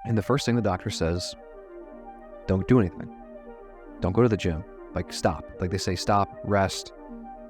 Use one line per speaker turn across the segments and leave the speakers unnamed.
And the first thing the doctor says, don't do anything. Don't go to the gym. Like, stop. Like, they say stop, rest,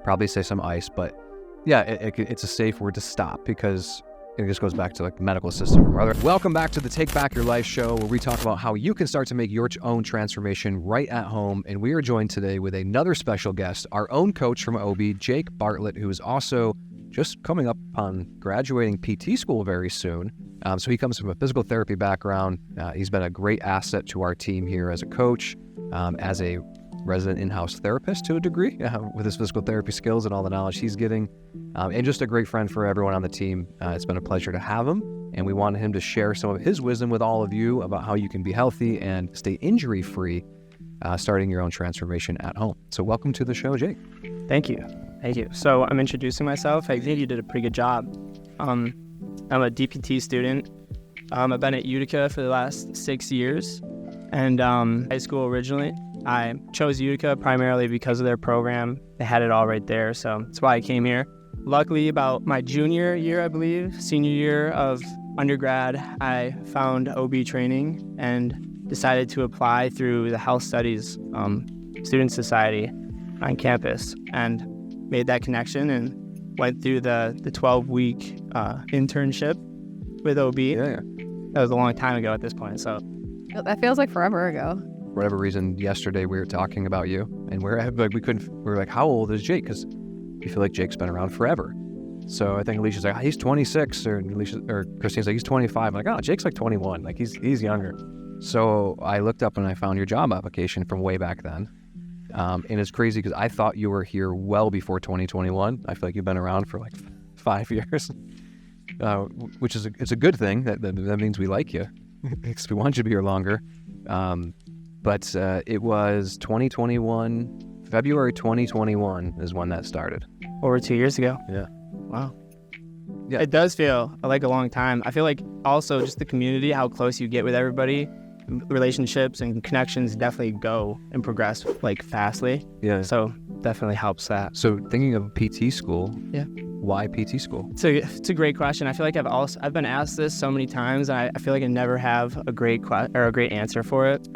probably say some ice. But yeah, it's a safe word to stop, because it just goes back to like the medical system. Welcome back to the Take Back Your Life show, where we talk about how you can start to make your own transformation right at home. And we are joined today with another special guest, our own coach from OB, Jake Bartlett, who is also just coming up on graduating PT school very soon. So he comes from a physical therapy background. He's been a great asset to our team here as a coach, as a resident in-house therapist to a degree, with his physical therapy skills and all the knowledge he's getting, and just a great friend for everyone on the team. It's been a pleasure to have him, and we wanted him to share some of his wisdom with all of you about how you can be healthy and stay injury-free, starting your own transformation at home. So welcome to the show, Jake.
Thank you. So I'm introducing myself. I think you did a pretty good job. I'm a DPT student. I've been at Utica for the last 6 years, and high school originally. I chose Utica primarily because of their program. They had it all right there, so that's why I came here. Luckily, about my junior year, I believe, senior year of undergrad, I found OB training and decided to apply through the Health Studies Student Society on campus, and made that connection and went through the 12-week internship with OB.
Yeah.
That was a long time ago at this point, so.
That feels like forever ago.
For whatever reason, yesterday we were talking about you, and we were like, how old is Jake? Because we feel like Jake's been around forever. So I think Alicia's like, he's 26, or Christine's like, he's 25. I'm like, oh, Jake's like 21. Like, he's younger. So I looked up and I found your job application from way back then. And it's crazy because I thought you were here well before 2021. I feel like you've been around for like 5 years, which is it's a good thing. That means we like you, because we want you to be here longer. But it was 2021, February 2021 is when that started.
Over 2 years ago.
Yeah.
Wow.
Yeah.
It does feel like a long time. I feel like also just the community, how close you get with everybody, relationships and connections definitely go and progress like fastly.
Yeah.
So definitely helps that.
So thinking of PT school.
Yeah.
Why PT school?
It's a great question. I feel like I've been asked this so many times, and I feel like I never have a great answer for it.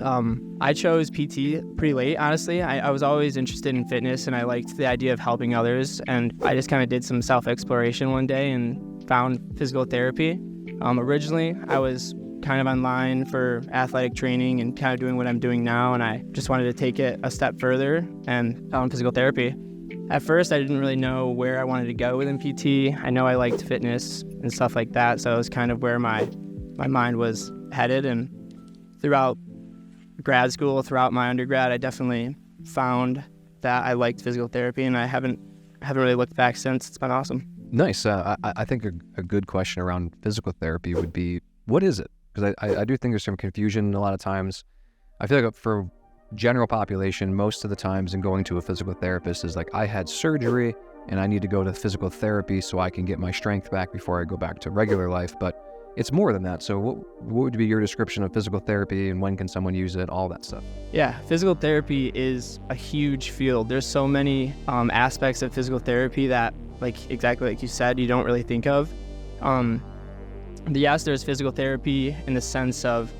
I chose PT pretty late, honestly. I was always interested in fitness, and I liked the idea of helping others. And I just kind of did some self-exploration one day and found physical therapy. Originally, I was kind of online for athletic training and kind of doing what I'm doing now, and I just wanted to take it a step further and found physical therapy. At first, I didn't really know where I wanted to go within PT. I know I liked fitness and stuff like that, so it was kind of where my mind was headed. And throughout grad school, throughout my undergrad, I definitely found that I liked physical therapy, and I haven't really looked back since. It's been awesome.
Nice. I think a good question around physical therapy would be, what is it? Because I do think there's some confusion a lot of times. I feel like for general population, most of the times in going to a physical therapist is like, I had surgery and I need to go to physical therapy so I can get my strength back before I go back to regular life. But it's more than that. So what would be your description of physical therapy, and when can someone use it, all that stuff?
Yeah, physical therapy is a huge field. There's so many aspects of physical therapy that, like exactly like you said, you don't really think of. Yes, there's physical therapy in the sense of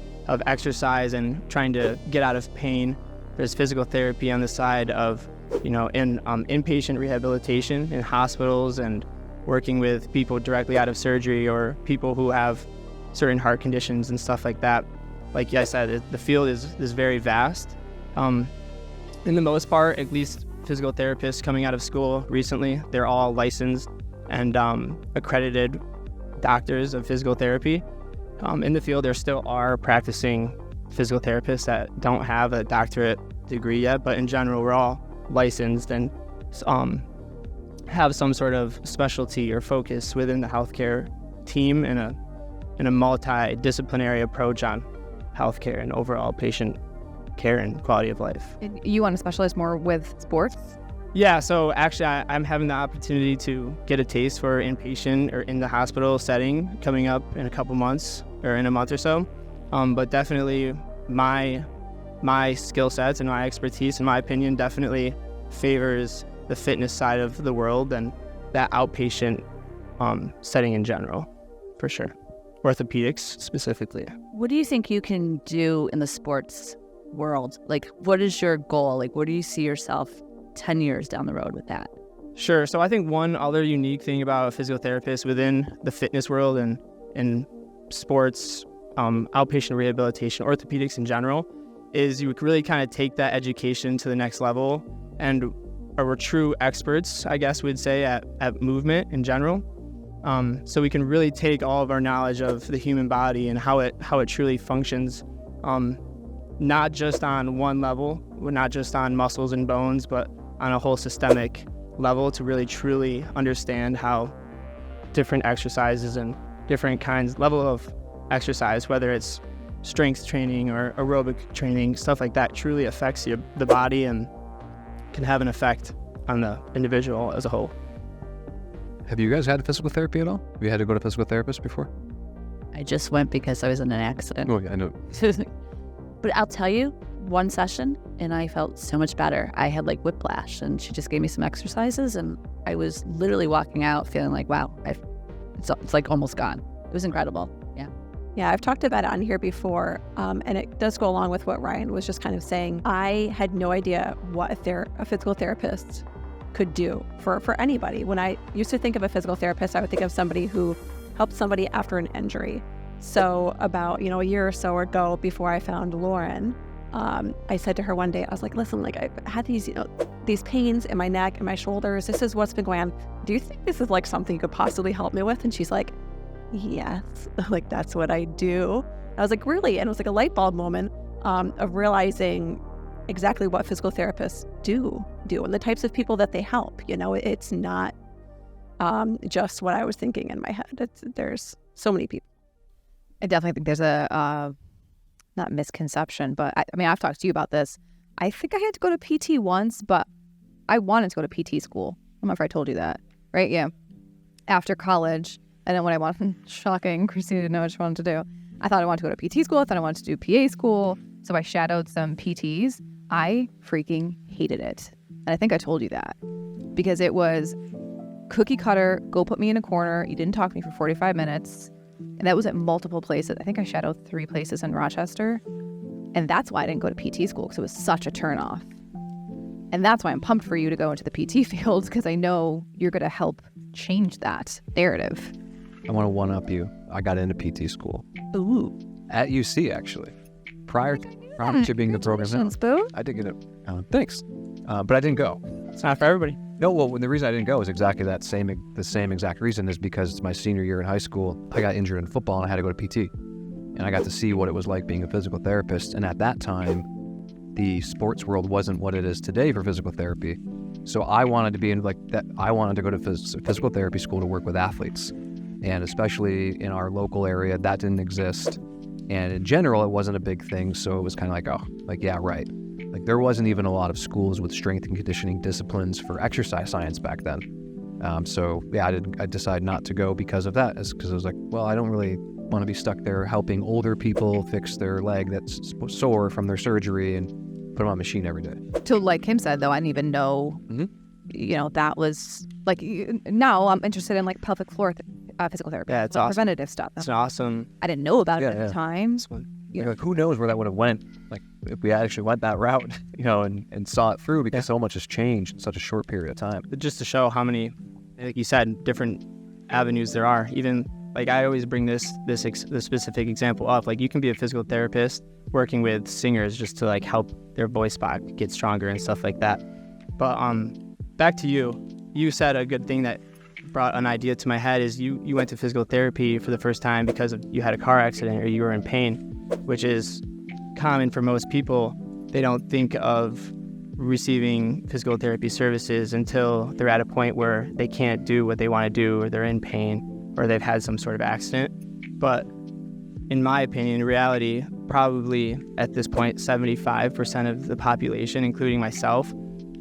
exercise and trying to get out of pain. There's physical therapy on the side of, in inpatient rehabilitation in hospitals and working with people directly out of surgery or people who have certain heart conditions and stuff like that. Like I said, the field is very vast. In the most part, at least physical therapists coming out of school recently, they're all licensed and accredited doctors of physical therapy. In the field, there still are practicing physical therapists that don't have a doctorate degree yet, but in general, we're all licensed and have some sort of specialty or focus within the healthcare team in a multidisciplinary approach on healthcare and overall patient care and quality of life.
You want to specialize more with sports?
Yeah, so actually I'm having the opportunity to get a taste for inpatient or in the hospital setting coming up in a couple months or in a month or so. But definitely my skill sets and my expertise, in my opinion, definitely favors the fitness side of the world and that outpatient setting in general, for sure. Orthopedics specifically.
What do you think you can do in the sports world? Like, what is your goal? Like, where do you see yourself 10 years down the road with that?
Sure. So I think one other unique thing about a physical therapist within the fitness world and in sports, outpatient rehabilitation, orthopedics in general, is you really kind of take that education to the next level, and we're true experts, I guess we'd say, at movement in general. So we can really take all of our knowledge of the human body and how it truly functions, not just on one level, not just on muscles and bones, but on a whole systemic level, to really truly understand how different exercises and different level of exercise, whether it's strength training or aerobic training, stuff like that, truly affects the body and can have an effect on the individual as a whole.
Have you guys had physical therapy at all? Have you had to go to a physical therapist before?
I just went because I was in an accident.
Oh, yeah, I know.
But I'll tell you, one session and I felt so much better. I had like whiplash and she just gave me some exercises and I was literally walking out feeling like, wow, it's like almost gone. It was incredible. Yeah.
Yeah, I've talked about it on here before, and it does go along with what Ryan was just kind of saying. I had no idea what a physical therapist could do for anybody. When I used to think of a physical therapist, I would think of somebody who helped somebody after an injury. So about, a year or so ago, before I found Lauren, I said to her one day, I was like, listen, like I've had these pains in my neck and my shoulders. This is what's been going on. Do you think this is like something you could possibly help me with? And she's like, yes, like that's what I do. I was like, really? And it was like a light bulb moment of realizing exactly what physical therapists do and the types of people that they help. It's not just what I was thinking in my head. There's so many people.
I definitely think there's a, not misconception, but I mean, I've talked to you about this. I think I had to go to PT once, but I wanted to go to PT school. I'm not sure I told you that, right? Yeah. After college. And then when I wanted, shocking, Christina didn't know what she wanted to do. I thought I wanted to go to PT school. I thought I wanted to do PA school. So I shadowed some PTs. I freaking hated it. And I think I told you that because it was cookie cutter, go put me in a corner. You didn't talk to me for 45 minutes. And that was at multiple places. I think I shadowed 3 places in Rochester. And that's why I didn't go to PT school, because it was such a turnoff. And that's why I'm pumped for you to go into the PT field, because I know you're going to help change that narrative.
I want to one-up you. I got into PT school.
Ooh.
At UC, actually. Prior to being the program.
Boo.
I did get it. Thanks. But I didn't go.
It's not for everybody.
No, well, the reason I didn't go is exactly the same exact reason, is because it's my senior year in high school. I got injured in football and I had to go to PT. And I got to see what it was like being a physical therapist. And at that time, the sports world wasn't what it is today for physical therapy. So I wanted to be in like that. I wanted to go to physical therapy school to work with athletes. And especially in our local area, that didn't exist. And in general, it wasn't a big thing. So it was kind of like, oh, like, yeah, right. Like there wasn't even a lot of schools with strength and conditioning disciplines for exercise science back then. So yeah, I decided not to go because of that, because I was like, well, I don't really want to be stuck there helping older people fix their leg that's sore from their surgery and put them on a machine every day.
So like Kim said, though, I didn't even know, that was like, now I'm interested in like pelvic floor physical therapy.
Yeah, it's
like
awesome.
Preventative stuff.
It's awesome.
I didn't know about it at the time.
Like, who knows where that would have went, like if we actually went that route, and saw it through, because so much has changed in such a short period of time.
Just to show how many, like you said, different avenues there are. Even like I always bring this specific example up. Like you can be a physical therapist working with singers just to like help their voice box get stronger and stuff like that. But back to you. You said a good thing that brought an idea to my head is you went to physical therapy for the first time because you had a car accident or you were in pain, which is common for most people. They don't think of receiving physical therapy services until they're at a point where they can't do what they want to do, or they're in pain, or they've had some sort of accident. But in my opinion, in reality, probably at this point, 75% of the population, including myself,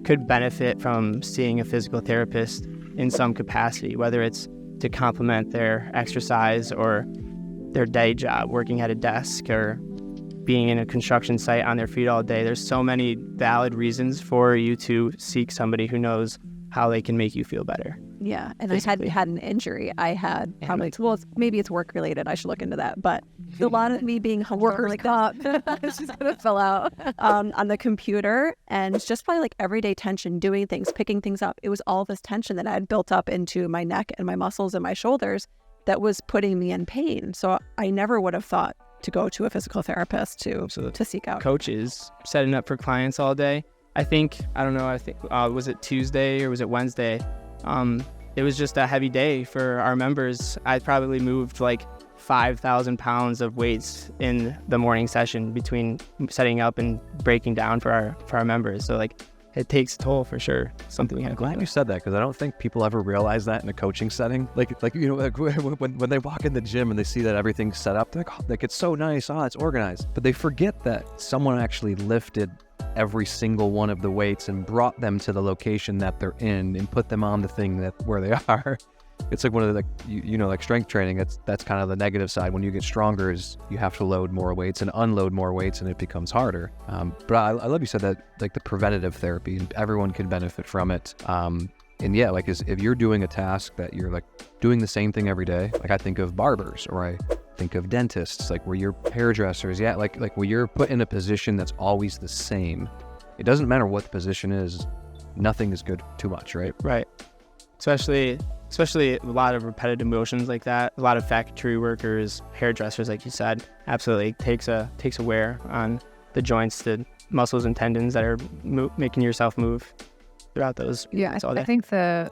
could benefit from seeing a physical therapist in some capacity, whether it's to complement their exercise or their day job, working at a desk or being in a construction site on their feet all day. There's so many valid reasons for you to seek somebody who knows how they can make you feel better.
Yeah, and
physically.
I had an injury. I had probably, well, maybe it's work related. I should look into that. But a lot of me being
Workers' comp.
It's just gonna fill out on the computer, and it's just by like everyday tension, doing things, picking things up. It was all this tension that I had built up into my neck and my muscles and my shoulders that was putting me in pain. So I never would have thought to go to a physical therapist to seek out.
Coaches setting up for clients all day. I think was it Tuesday or was it Wednesday? It was just a heavy day for our members. I probably moved like 5,000 pounds of weights in the morning session between setting up and breaking down for our members. So like it takes a toll for sure. Something we have.
I'm glad you said that, because I don't think people ever realize that in a coaching setting. Like when they walk in the gym and they see that everything's set up, they're like, oh, like it's so nice, it's organized. But they forget that someone actually lifted every single one of the weights and brought them to the location that they're in and put them on the thing where they are. It's like one of the, like strength training. That's kind of the negative side. When you get stronger, is you have to load more weights and unload more weights, and it becomes harder. But I love you said that, like the preventative therapy, and everyone can benefit from it. And yeah, like if you're doing a task that you're like doing the same thing every day, like I think of barbers, or I think of dentists, like where you're hairdressers. Yeah, like where you're put in a position that's always the same. It doesn't matter what the position is. Nothing is good too much, right?
Right. Especially a lot of repetitive motions like that. A lot of factory workers, hairdressers, like you said, absolutely takes a wear on the joints, the muscles and tendons that are making yourself move throughout those.
Yeah, I think the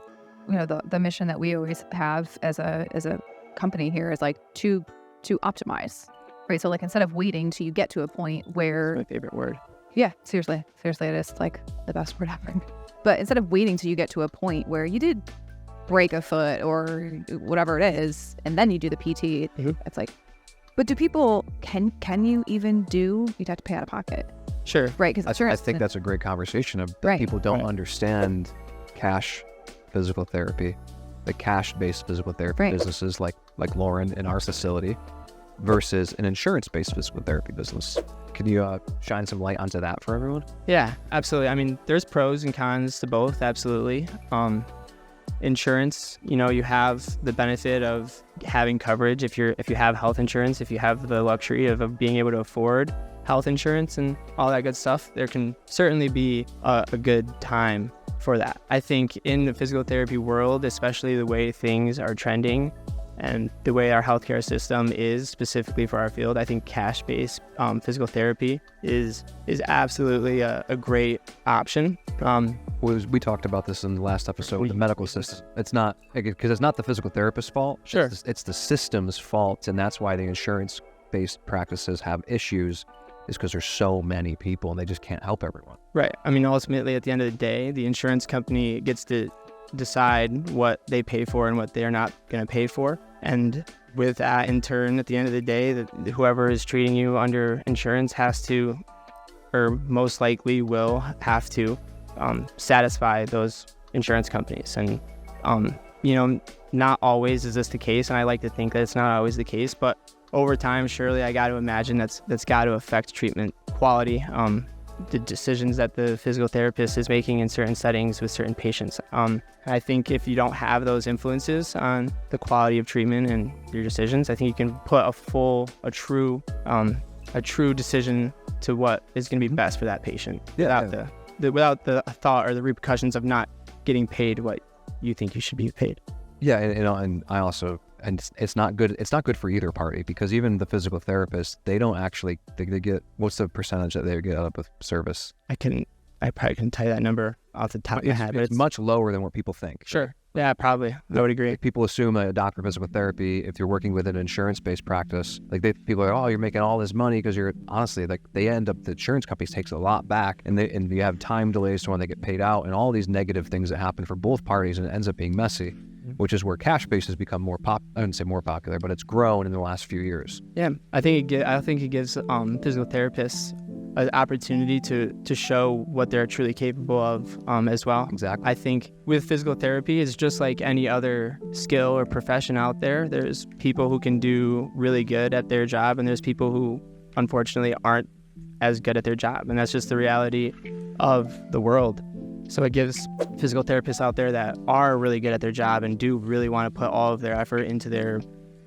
mission that we always have as a company here is like to optimize, right? So like instead of waiting till you get to a point where,
my favorite word.
Yeah, seriously, it is like the best word ever. But instead of waiting till you get to a point where you did break a foot or whatever it is, and then you do the PT, it's like, but do people, can you even do, you'd have to pay out of pocket.
Sure.
Right, because insurance.
I think that's a great conversation of
Right.
people don't understand cash physical therapy, the cash-based physical therapy businesses like Lauren in our facility versus an insurance-based physical therapy business. Can you shine some light onto that for everyone?
Yeah, absolutely. I mean, there's pros and cons to both, absolutely. Insurance, you have the benefit of having coverage if you have health insurance, if you have the luxury of being able to afford health insurance and all that good stuff. There can certainly be a good time for that. I think in the physical therapy world, especially the way things are trending and the way our healthcare system is specifically for our field, I think cash-based physical therapy is absolutely a great option.
We talked about this in the last episode with the medical system. It's not, because it's not the physical therapist's fault.
Sure.
It's the system's fault, and that's why the insurance-based practices have issues, is because there's so many people and they just can't help everyone.
Right. I mean, ultimately, at the end of the day, the insurance company gets to decide what they pay for and what they're not going to pay for. And with that, in turn, at the end of the day, whoever is treating you under insurance has to, or most likely will have to, satisfy those insurance companies. And, not always is this the case. And I like to think that it's not always the case, but over time, surely I got to imagine that's got to affect treatment quality, the decisions that the physical therapist is making in certain settings with certain patients. I think if you don't have those influences on the quality of treatment and your decisions, I think you can put a true decision to what is going to be best for that patient without the thought or the repercussions of not getting paid what you think you should be paid.
Yeah, and I also, and it's not good. It's not good for either party, because even the physical therapist, they don't actually, they get, what's the percentage that they get out of a service?
I probably couldn't tell you that number off the top of my head, but
it's much lower than what people think.
Sure. Yeah, probably. I would agree.
People assume a doctor of physical therapy, if you're working with an insurance-based practice, people are, oh, you're making all this money because you're, honestly, the insurance companies takes a lot back, and you have time delays to when they get paid out, and all these negative things that happen for both parties, and it ends up being messy, which is where cash-based has become more I wouldn't say more popular, but it's grown in the last few years.
Yeah, I think it gives physical therapists an opportunity to show what they're truly capable of as well.
Exactly.
I think with physical therapy, it's just like any other skill or profession out there. There's people who can do really good at their job, and there's people who unfortunately aren't as good at their job. And that's just the reality of the world. So it gives physical therapists out there that are really good at their job and do really want to put all of their effort into their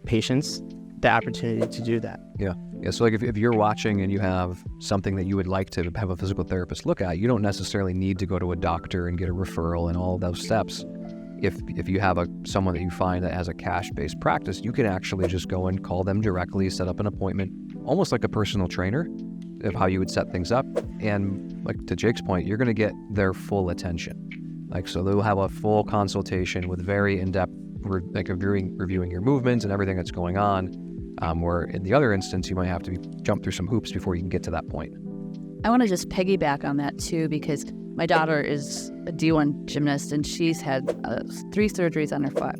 patients the opportunity to do that.
Yeah. So like if you're watching and you have something that you would like to have a physical therapist look at, you don't necessarily need to go to a doctor and get a referral and all of those steps. If you have someone that you find that has a cash-based practice, you can actually just go and call them directly, set up an appointment, almost like a personal trainer of how you would set things up. And like to Jake's point, you're going to get their full attention. Like, so they'll have a full consultation with very in-depth, like reviewing your movements and everything that's going on. Where in the other instance, you might have to jump through some hoops before you can get to that point.
I want to just piggyback on that too, because my daughter is a D1 gymnast and she's had 3 surgeries on her foot.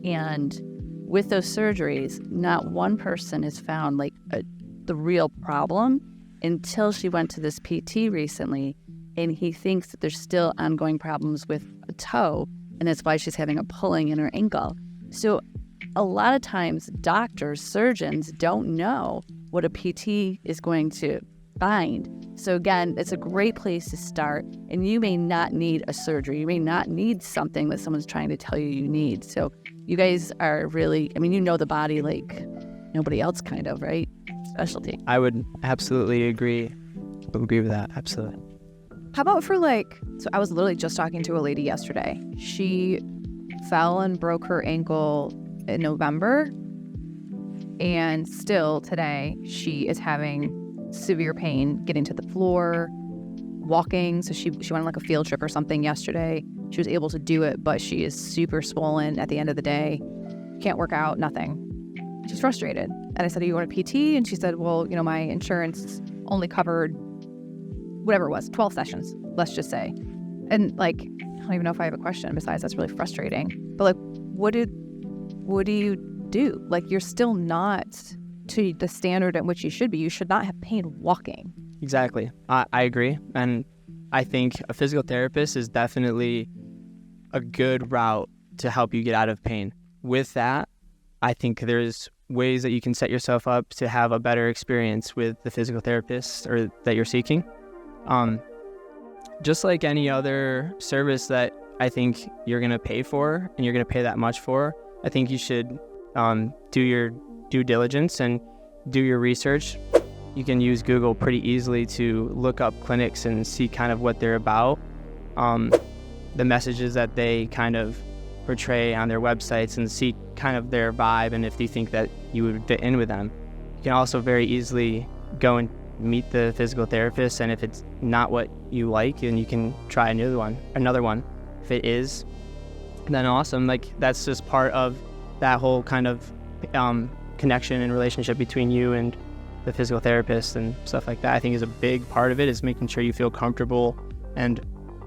And with those surgeries, not one person has found like the real problem until she went to this PT recently, and he thinks that there's still ongoing problems with a toe, and that's why she's having a pulling in her ankle. So a lot of times doctors, surgeons don't know what a PT is going to find. So again, it's a great place to start, and you may not need a surgery. You may not need something that someone's trying to tell you need. So you guys are really, I mean, you know the body like nobody else kind of, right? Specialty.
I would absolutely agree with that. Absolutely.
How about for so I was literally just talking to a lady yesterday. She fell and broke her ankle in November, and still today she is having severe pain getting to the floor, walking. So she went on like a field trip or something yesterday. She was able to do it, but she is super swollen at the end of the day. Can't work out, nothing. She's frustrated. And I said, are you going to PT? And she said, well, my insurance only covered whatever it was, 12 sessions, let's just say. And I don't even know if I have a question besides that's really frustrating. But what do you do? You're still not to the standard at which you should be. You should not have pain walking.
Exactly. I agree. And I think a physical therapist is definitely a good route to help you get out of pain. With that, I think there's ways that you can set yourself up to have a better experience with the physical therapist or that you're seeking. Just like any other service that I think you're going to pay for and you're going to pay that much for, I think you should do your due diligence and do your research. You can use Google pretty easily to look up clinics and see kind of what they're about, the messages that they kind of portray on their websites, and see kind of their vibe and if you think that you would fit in with them. You can also very easily go and meet the physical therapist, and if it's not what you like, then you can try another one. If it is, then awesome. That's just part of that whole kind of connection and relationship between you and the physical therapist and stuff like that. I think is a big part of it, is making sure you feel comfortable and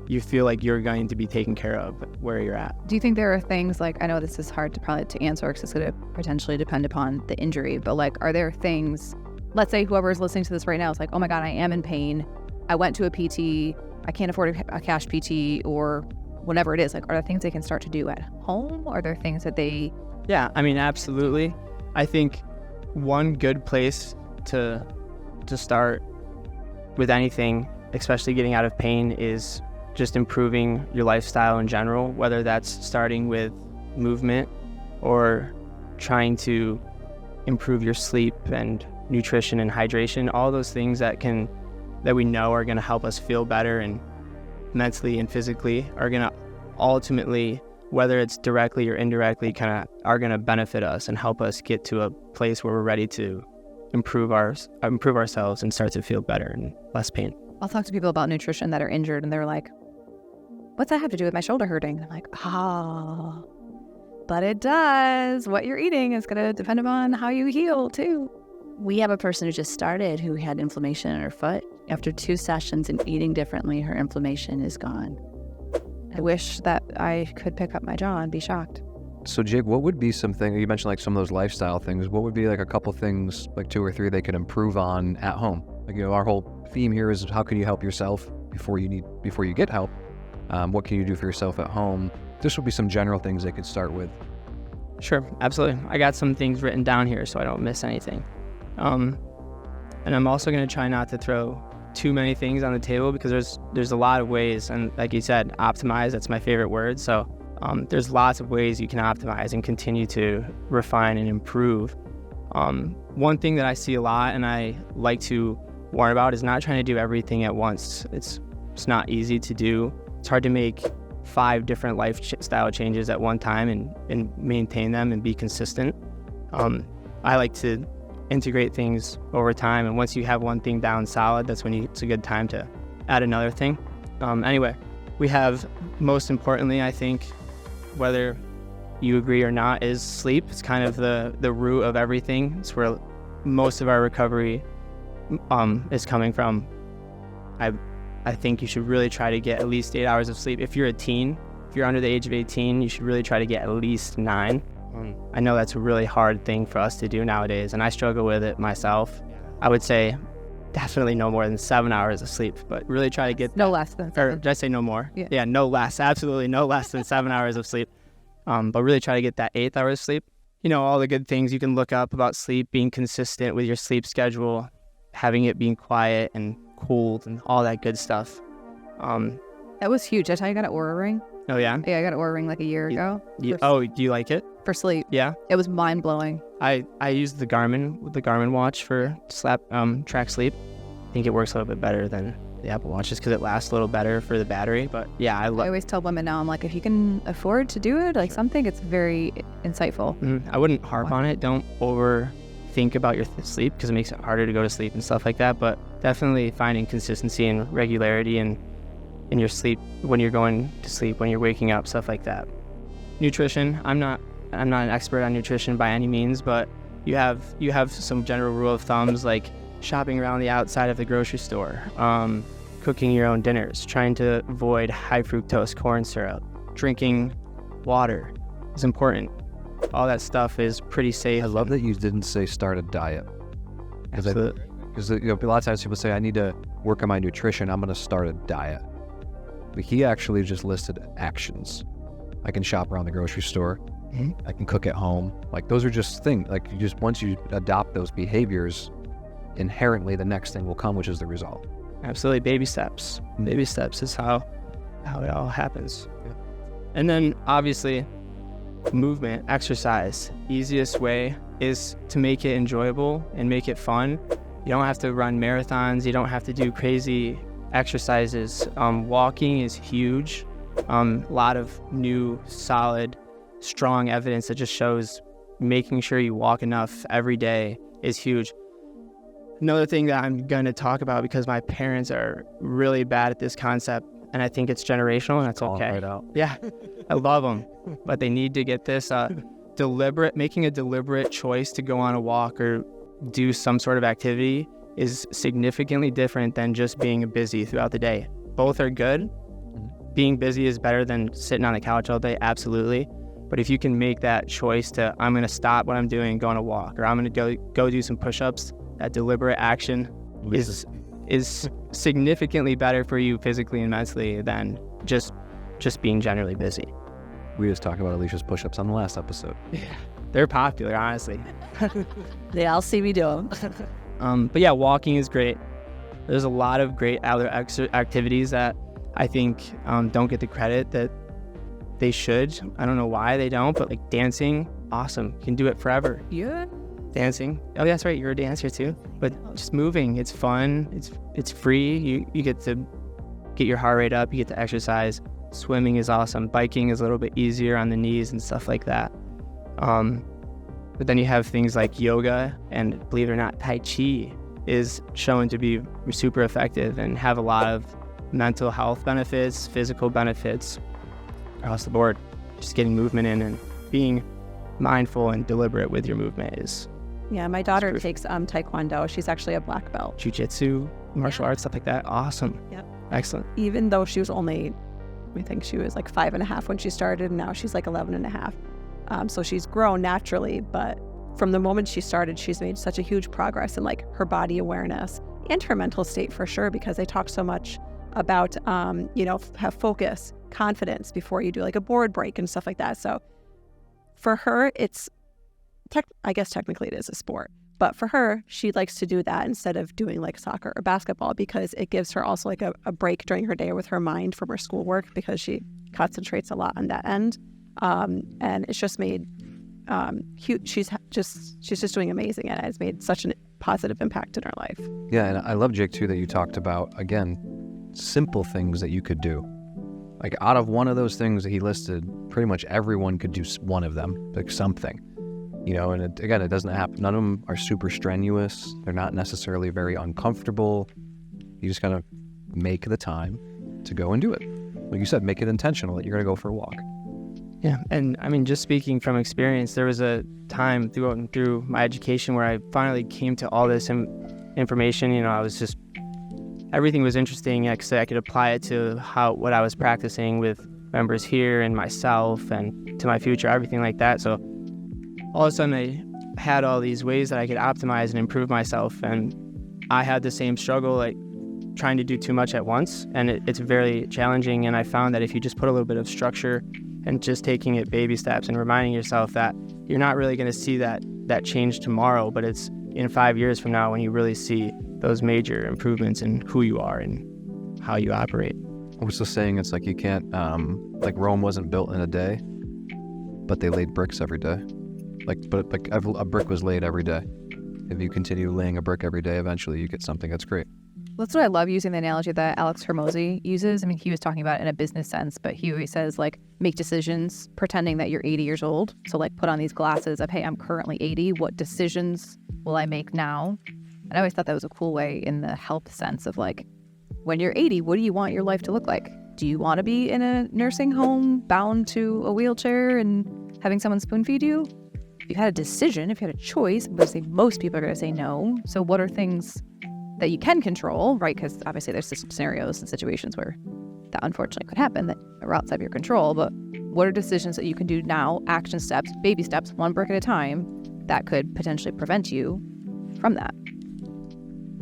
you feel like you're going to be taken care of where you're at.
Do you think there are things I know this is hard to answer because it's going to potentially depend upon the injury, but are there things, let's say whoever is listening to this right now is oh my God, I am in pain. I went to a PT. I can't afford a cash PT or whatever it is. Are there things they can start to do at home? Are there things that they...
Yeah, I mean, absolutely. I think one good place to start with anything, especially getting out of pain, is just improving your lifestyle in general, whether that's starting with movement or trying to improve your sleep and nutrition and hydration. All those things that we know are going to help us feel better and mentally and physically are going to ultimately, whether it's directly or indirectly, kind of are going to benefit us and help us get to a place where we're ready to improve ourselves and start to feel better and less pain.
I'll talk to people about nutrition that are injured and they're like, what's that have to do with my shoulder hurting? And I'm like, but it does. What you're eating is going to depend upon how you heal too.
We have a person who just started who had inflammation in her foot. After 2 sessions and eating differently, her inflammation is gone.
I wish that I could pick up my jaw and be shocked.
So Jake, what would be something, you mentioned some of those lifestyle things, what would be a couple things, 2 or 3 they could improve on at home? Our whole theme here is how can you help yourself before you get help? What can you do for yourself at home? This would be some general things they could start with.
Sure, absolutely. I got some things written down here so I don't miss anything. And I'm also going to try not to throw too many things on the table, because there's a lot of ways, and like you said, optimize, that's my favorite word. So there's lots of ways you can optimize and continue to refine and improve. One thing that I see a lot and I like to warn about is not trying to do everything at once. It's not easy to do. It's hard to make 5 different lifestyle changes at one time and maintain them and be consistent. I like to integrate things over time, and once you have one thing down solid, that's when it's a good time to add another thing. Anyway, we have, most importantly, I think, whether you agree or not, is sleep. It's kind of the root of everything. It's where most of our recovery is coming from. I think you should really try to get at least 8 hours of sleep. If you're a teen, if you're under the age of 18, you should really try to get at least 9. I know that's a really hard thing for us to do nowadays, and I struggle with it myself. I would say definitely no more than 7 hours of sleep, but really try to get
No less than
or
7.
did I say no more?
Yeah.
No less. Absolutely no less than 7 hours of sleep. But really try to get that 8th hour of sleep. You know, all the good things you can look up about sleep, being consistent with your sleep schedule, having it being quiet and cooled and all that good stuff.
That was huge. I tell you, I got an Oura ring.
Oh, yeah?
Yeah, I got an Oura ring like a year ago.
Oh, do you like it?
For sleep.
Yeah.
It was mind blowing.
I use the Garmin watch for track sleep. I think it works a little bit better than the Apple Watches because it lasts a little better for the battery. But yeah,
I always tell women now, I'm like, if you can afford to do it, like something, it's very insightful.
I wouldn't harp on it. Don't overthink about your sleep because it makes it harder to go to sleep and stuff like that. But definitely finding consistency and regularity in your sleep, when you're going to sleep, when you're waking up, stuff like that. Nutrition. I'm not an expert on nutrition by any means, but you have some general rule of thumbs like shopping around the outside of the grocery store, cooking your own dinners, trying to avoid high fructose corn syrup, drinking water is important. All that stuff is pretty safe.
I love that you didn't say start a diet. Because a lot of times people say, I need to work on my nutrition, I'm going to start a diet. But he actually just listed actions. I can shop around the grocery store. I can cook at home. Like, those are just things. Like, once you adopt those behaviors, inherently the next thing will come, which is the result.
Absolutely. Baby steps. Baby steps is how it all happens.
Yeah.
And then obviously movement, exercise. Easiest way is to make it enjoyable and make it fun. You don't have to run marathons. You don't have to do crazy exercises. Walking is huge. A lot of new, solid, strong evidence that just shows making sure you walk enough every day is huge. Another thing that I'm going to talk about, because my parents are really bad at this concept, and I think it's generational, and that's okay.
Right out.
Yeah, I love them, but they need to get this making a deliberate choice to go on a walk or do some sort of activity is significantly different than just being busy throughout the day. Both are good. Being busy is better than sitting on the couch all day, absolutely. But if you can make that choice to, I'm going to stop what I'm doing, go on a walk, or I'm going to go do some push-ups, that deliberate action is significantly better for you physically and mentally than just being generally busy.
We just talked about Alicia's push-ups on the last episode.
Yeah, they're popular, honestly.
They all see me do them.
But yeah, walking is great. There's a lot of great other activities that I think don't get the credit that they should. I don't know why they don't, but like dancing, awesome. You can do it forever.
Yeah.
Dancing. Oh, that's right. You're a dancer too. But just moving, it's fun. It's free. You get to get your heart rate up. You get to exercise. Swimming is awesome. Biking is a little bit easier on the knees and stuff like that. But then you have things like yoga, and believe it or not, Tai Chi is shown to be super effective and have a lot of mental health benefits, physical benefits across the board. Just getting movement in and being mindful and deliberate with your movement is.
Yeah, my daughter takes Taekwondo. She's actually a black belt.
Jiu-jitsu, martial arts, stuff like that. Awesome.
Yep.
Excellent.
Even though she was only, I think she was like 5.5 when she started, and now she's like 11.5. So she's grown naturally, but from the moment she started, she's made such a huge progress in like her body awareness and her mental state for sure, because they talk so much about, have focus, confidence before you do like a board break and stuff like that. So for her, I guess technically it is a sport, But for her, she likes to do that instead of doing like soccer or basketball because it gives her also like a break during her day with her mind from her schoolwork because she concentrates a lot on that end. And it's just made huge. She's just doing amazing, and it's made such a positive impact in her life.
Yeah, and I love, Jake, too, that you talked about, again, simple things that you could do. Like out of one of those things that he listed, pretty much everyone could do one of them, like something. You know, and it doesn't happen. None of them are super strenuous. They're not necessarily very uncomfortable. You just gotta make the time to go and do it. Like you said, make it intentional that you're gonna go for a walk.
Yeah, and I mean, just speaking from experience, there was a time through my education where I finally came to all this information. You know, I was just, everything was interesting. I could apply it to what I was practicing with members here and myself and to my future, everything like that. So all of a sudden I had all these ways that I could optimize and improve myself. And I had the same struggle, like trying to do too much at once. And it's very challenging. And I found that if you just put a little bit of structure and just taking it baby steps and reminding yourself that you're not really going to see that change tomorrow, but it's in 5 years from now when you really see those major improvements in who you are and how you operate.
What's the saying? It's like you can't, like Rome wasn't built in a day, but they laid bricks every day. But a brick was laid every day. If you continue laying a brick every day, eventually you get something that's great.
That's what I love, using the analogy that Alex Hormozy uses. I mean, he was talking about it in a business sense, but he always says, like, make decisions pretending that you're 80 years old. So, like, put on these glasses of, hey, I'm currently 80. What decisions will I make now? And I always thought that was a cool way in the health sense of, like, when you're 80, what do you want your life to look like? Do you want to be in a nursing home, bound to a wheelchair and having someone spoon feed you? If you had a decision, if you had a choice, I'm going to say most people are going to say no. So what are things that you can control, right? Because obviously there's scenarios and situations where that unfortunately could happen that are outside of your control. But what are decisions that you can do now, action steps, baby steps, one brick at a time, that could potentially prevent you from that?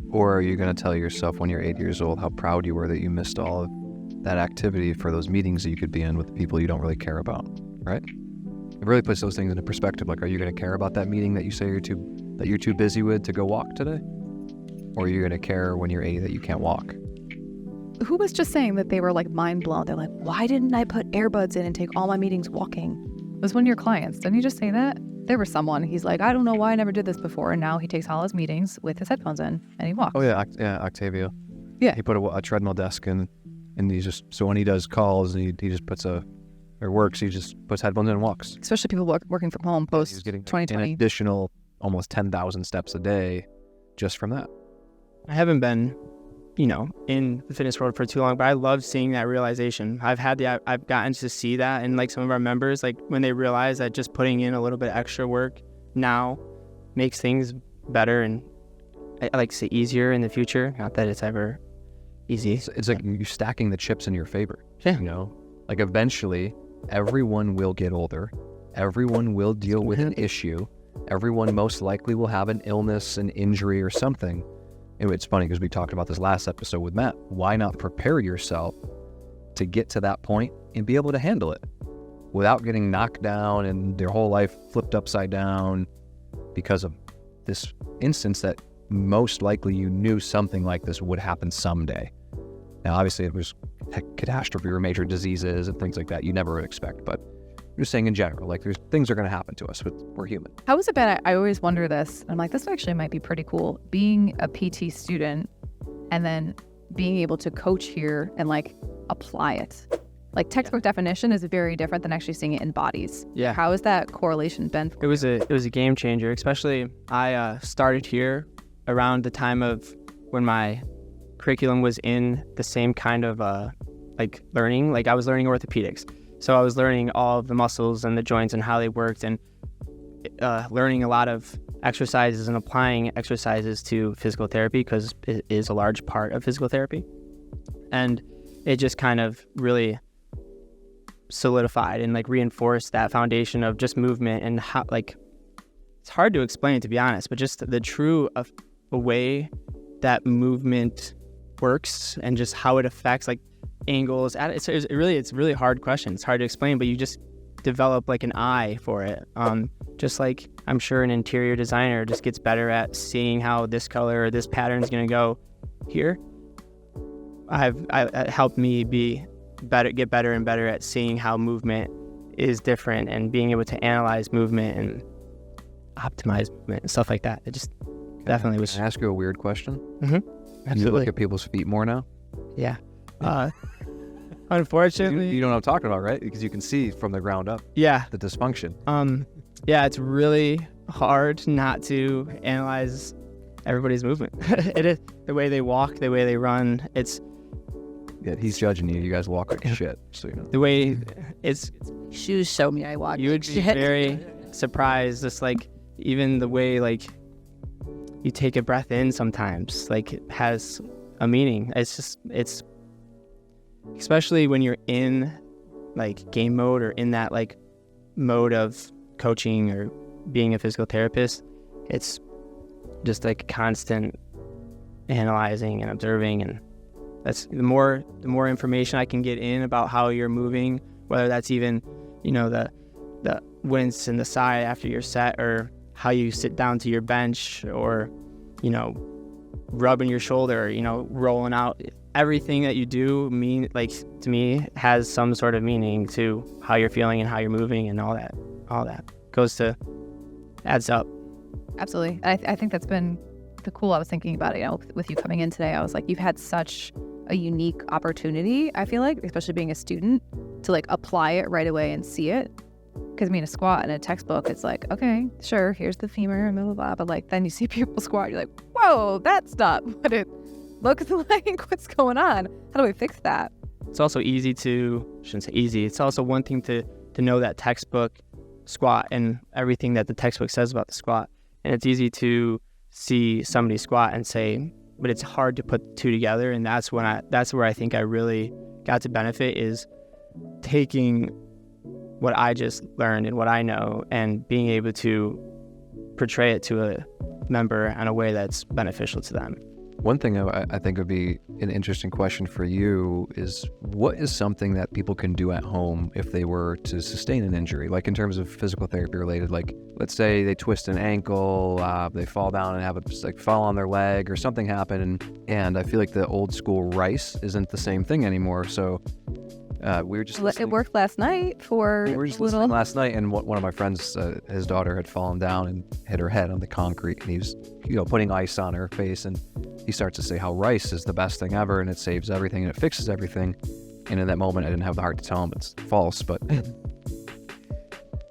Or are you going to tell yourself when you're 80 years old how proud you were that you missed all of that activity for those meetings that you could be in with the people you don't really care about, right? It really puts those things into perspective. Like, are you going to care about that meeting that you say you're too busy with to go walk today? Or are you going to care when you're 80 that you can't walk?
Who was just saying that they were like mind blown? They're like, why didn't I put earbuds in and take all my meetings walking? It was one of your clients. Didn't you just say that? There was someone, he's like, I don't know why I never did this before. And now he takes all his meetings with his headphones in and he walks.
Oh yeah, Octavio.
Yeah.
He put a treadmill desk in, and he just, so when he does calls, he just puts he just puts headphones in and walks.
Especially people working from home post
He's getting
2020.
an additional almost 10,000 steps a day just from that.
I haven't been, in the fitness world for too long, but I love seeing that realization. I've gotten to see that, and like some of our members, like when they realize that just putting in a little bit of extra work now makes things better, and I like to say easier in the future. Not that it's ever easy.
It's like you're stacking the chips in your favor.
Yeah.
Like eventually everyone will get older. Everyone will deal with an issue. Everyone most likely will have an illness, an injury, or something. And it's funny because we talked about this last episode with Matt. Why not prepare yourself to get to that point and be able to handle it without getting knocked down and their whole life flipped upside down because of this instance that most likely you knew something like this would happen someday. Now, obviously, it was a catastrophe or major diseases and things like that you never would expect, but I'm just saying in general, like there's things are going to happen to us. We're human.
How is it bad? I always wonder this. I'm like, this actually might be pretty cool. Being a PT student and then being able to coach here and like apply it. Like textbook definition is very different than actually seeing it in bodies.
Yeah.
How has that correlation been?
It was a game changer, especially I started here around the time of when my curriculum was in the same kind of learning. Like I was learning orthopedics. So I was learning all of the muscles and the joints and how they worked, and learning a lot of exercises and applying exercises to physical therapy because it is a large part of physical therapy. And it just kind of really solidified and like reinforced that foundation of just movement and how, like, it's hard to explain, to be honest, but just the true way that movement works and just how it affects like angles. It's a really hard question. It's hard to explain, but you just develop like an eye for it. Just like I'm sure an interior designer just gets better at seeing how this color or this pattern is going to go here. It helped me get better and better at seeing how movement is different and being able to analyze movement and optimize movement and stuff like that. It just definitely was.
Can I ask you a weird question?
Mm-hmm.
You look at people's feet more now?
Yeah. Unfortunately.
You know what I'm talking about, right? Because you can see from the ground up
Yeah.
the dysfunction.
Yeah, it's really hard not to analyze everybody's movement. It is the way they walk, the way they run. It's
Yeah, he's judging you. You guys walk like shit, so you know.
the way it's.
Shoes show me I walk.
You would be
shit.
very surprised, just like even the way like you take a breath in sometimes, like it has a meaning. It's especially when you're in like game mode or in that like mode of coaching or being a physical therapist, it's just like constant analyzing and observing, and that's the more information I can get in about how you're moving, whether that's even, you know, the wince in the side after your set, or how you sit down to your bench, or, you know, rubbing your shoulder, you know, rolling out. Everything that you do to me has some sort of meaning to how you're feeling and how you're moving, and all that adds up.
Absolutely. I think that's been the cool. I was thinking about it, you know, with you coming in today. I was like, you've had such a unique opportunity, I feel like, especially being a student, to like apply it right away and see it. Because I mean, a squat in a textbook, it's like, okay, sure, here's the femur and blah, blah, blah. But like, then you see people squat, you're like, whoa, that's not what it looks like. What's going on? How do we fix that?
It's also shouldn't say easy. It's also one thing to know that textbook squat and everything that the textbook says about the squat. And it's easy to see somebody squat and say, but it's hard to put the two together. And that's where I think I really got to benefit, is taking what I just learned and what I know and being able to portray it to a member in a way that's beneficial to them.
One thing I think would be an interesting question for you is, what is something that people can do at home if they were to sustain an injury, like in terms of physical therapy related? Like, let's say they twist an ankle, they fall down and have it just like fall on their leg or something happen. And I feel like the old school rice isn't the same thing anymore. So we were just
It worked last night for
we were just listening last night, and one of my friends, his daughter had fallen down and hit her head on the concrete, and he was, you know, putting ice on her face, and he starts to say how rice is the best thing ever, and it saves everything, and it fixes everything. And in that moment, I didn't have the heart to tell him it's false, but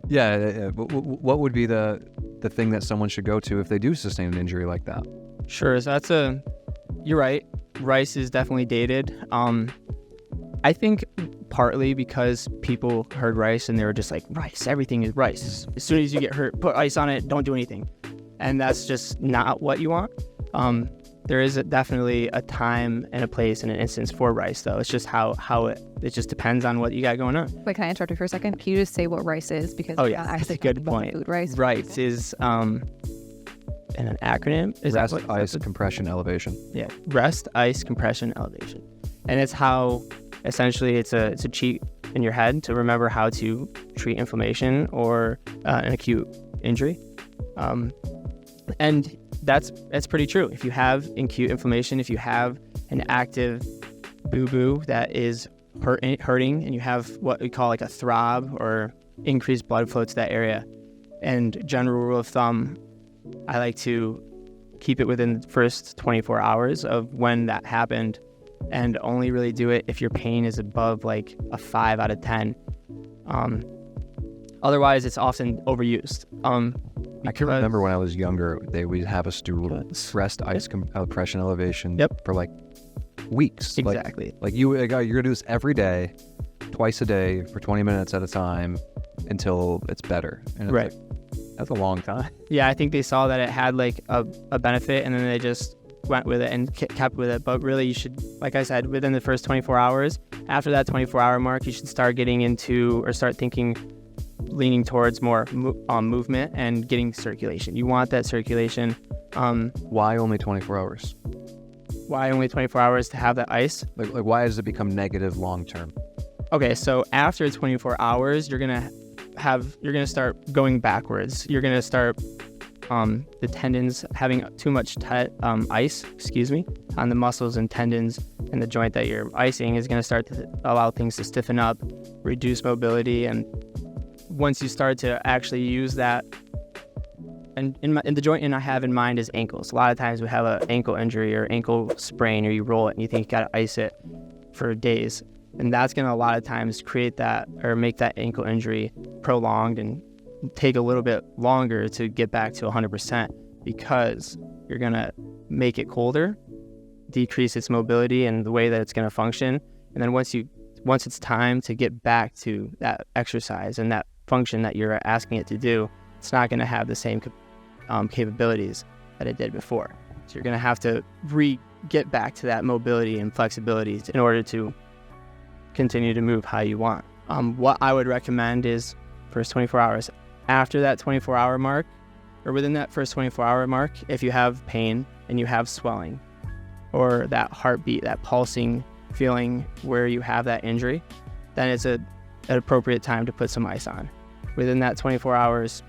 yeah, what would be the thing that someone should go to if they do sustain an injury like that?
Sure. So you're right. Rice is definitely dated. I think partly because people heard rice and they were just like, rice, everything is rice. As soon as you get hurt, put ice on it, don't do anything. And that's just not what you want. There is definitely a time and a place and an instance for rice, though. It's just how it just depends on what you got going on.
Wait, can I interrupt you for a second? Can you just say what rice is? Because
That's a good point.
Food rice.
Rice is in an acronym. Is
Rest,
that
ice, compression, elevation.
Yeah, rest, ice, compression, elevation. And it's how essentially it's a cheat in your head to remember how to treat inflammation or an acute injury. And that's pretty true. If you have acute inflammation, if you have an active boo-boo that is hurting, and you have what we call like a throb or increased blood flow to that area, and general rule of thumb, I like to keep it within the first 24 hours of when that happened, and only really do it if your pain is above like a 5 out of 10. Otherwise, it's often overused.
I can remember when I was younger, they would have us do rest, ice, compression, elevation for like weeks.
Exactly.
Like you're gonna do this every day, twice a day for 20 minutes at a time until it's better. And it's
right.
Like, that's a long time.
Yeah, I think they saw that it had like a benefit, and then they just went with it and kept with it. But really, you should, like I said, within the first 24 hours, after that 24-hour mark, you should start getting into or start thinking, leaning towards more movement and getting circulation. You want that circulation.
Why only 24 hours?
Why only 24 hours to have that ice?
Like why does it become negative long term?
Okay, so after 24 hours, you're gonna gonna start going backwards. You're gonna start the tendons having too much ice, on the muscles and tendons, and the joint that you're icing is gonna start to allow things to stiffen up, reduce mobility, and once you start to actually use that, and in the joint I have in mind is ankles. A lot of times we have an ankle injury or ankle sprain, or you roll it and you think you gotta ice it for days. And that's going to a lot of times create that or make that ankle injury prolonged and take a little bit longer to get back to 100% because you're going to make it colder, decrease its mobility and the way that it's going to function. And then once it's time to get back to that exercise and that function that you're asking it to do, it's not going to have the same capabilities that it did before. So you're going to have to get back to that mobility and flexibility in order to continue to move how you want. What I would recommend is first 24 hours. After that 24-hour mark, or within that first 24-hour mark, if you have pain and you have swelling, or that heartbeat, that pulsing feeling where you have that injury, then it's an appropriate time to put some ice on. Within that 24 hours,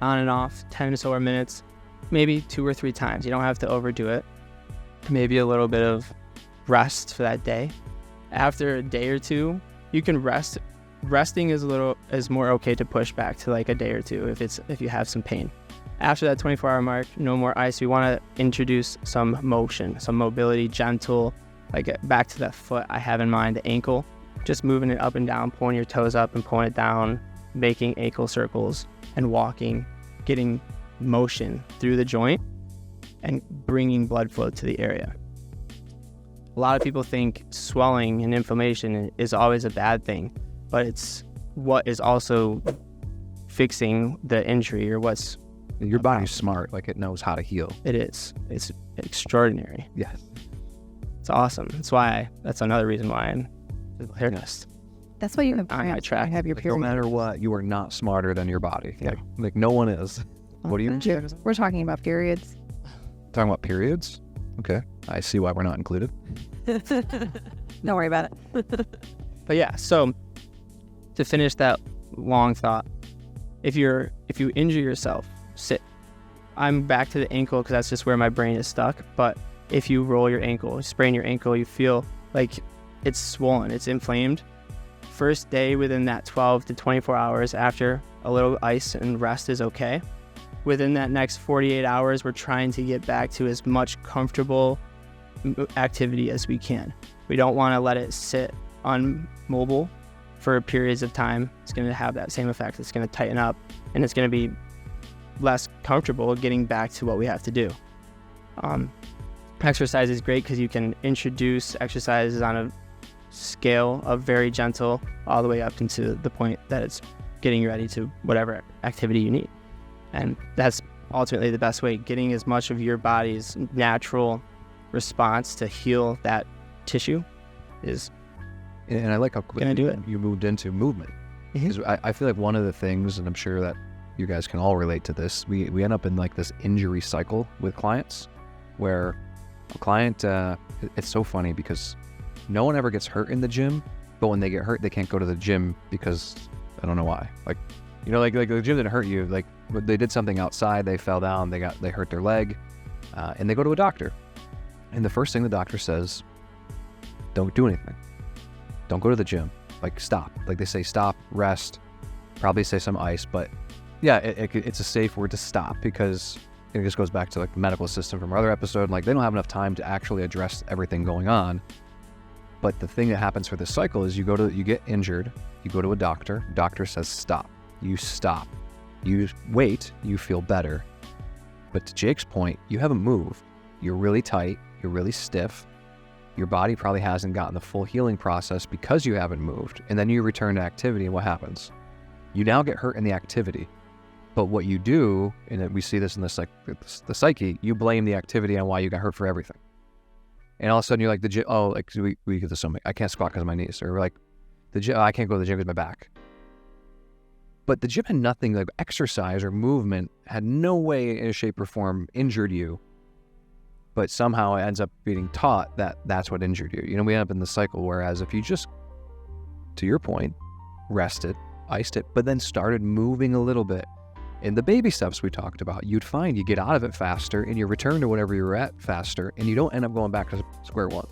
on and off, 10 or so minutes, maybe 2 or 3 times. You don't have to overdo it. Maybe a little bit of rest for that day. After a day or two, you can rest. Resting is more okay to push back to like a day or two if you have some pain. After that 24-hour mark, no more ice. We want to introduce some motion, some mobility, gentle, like back to that foot I have in mind, the ankle, just moving it up and down, pulling your toes up and pulling it down, making ankle circles and walking, getting motion through the joint and bringing blood flow to the area. A lot of people think swelling and inflammation is always a bad thing, but it's what is also fixing the injury or what's...
Your body's smart, like it knows how to heal.
It is. It's extraordinary.
Yes.
It's awesome. That's another reason why I'm a physical therapist.
That's why you have
on my
cramps.
track.
You have your
No
period.
matter what, you are not smarter than your body.
Yeah.
Like no one is. What do you...
We're talking about periods.
Talking about periods? Okay. I see why we're not included.
Don't worry about it.
But yeah, so to finish that long thought, if you injure yourself, sit. I'm back to the ankle because that's just where my brain is stuck. But if you roll your ankle, sprain your ankle, you feel like it's swollen, it's inflamed. First day within that 12 to 24 hours after a little ice and rest is okay. Within that next 48 hours, we're trying to get back to as much comfortable activity as we can. We don't want to let it sit unmobile for periods of time. It's going to have that same effect. It's going to tighten up and it's going to be less comfortable getting back to what we have to do. Exercise is great because you can introduce exercises on a scale of very gentle all the way up into the point that it's getting you ready to whatever activity you need. And that's ultimately the best way, getting as much of your body's natural response to heal that tissue is...
And I like how quickly
do it.
you moved into movement. Because I feel like one of the things, and I'm sure that you guys can all relate to this, we end up in like this injury cycle with clients where a client, it's so funny because no one ever gets hurt in the gym, but when they get hurt, they can't go to the gym because I don't know why. Like, you know, like the gym didn't hurt you. Like they did something outside, they fell down, they hurt their leg, and they go to a doctor. And the first thing the doctor says, don't do anything. Don't go to the gym. Like stop. Like they say stop, rest, probably say some ice, but yeah, it's a safe word to stop because it just goes back to like the medical system from our other episode. Like they don't have enough time to actually address everything going on. But the thing that happens for this cycle is you get injured, you go to a doctor says stop. You stop. You wait, you feel better. But to Jake's point, you haven't moved. You're really tight, you're really stiff. Your body probably hasn't gotten the full healing process because you haven't moved. And then you return to activity and what happens? You now get hurt in the activity. But what you do, and we see this in the psyche, you blame the activity on why you got hurt for everything. And all of a sudden you're like, the gym, oh, like we get this something. I can't squat because of my knees. Or like, the gym, I can't go to the gym because of my back. But the gym had nothing, like exercise or movement had no way in shape or form injured you. But somehow it ends up being taught that that's what injured you. You know, we end up in the cycle, whereas if you just, to your point, rested, iced it, but then started moving a little bit. In the baby steps we talked about, you'd find you get out of it faster and you return to whatever you were at faster, and you don't end up going back to square one.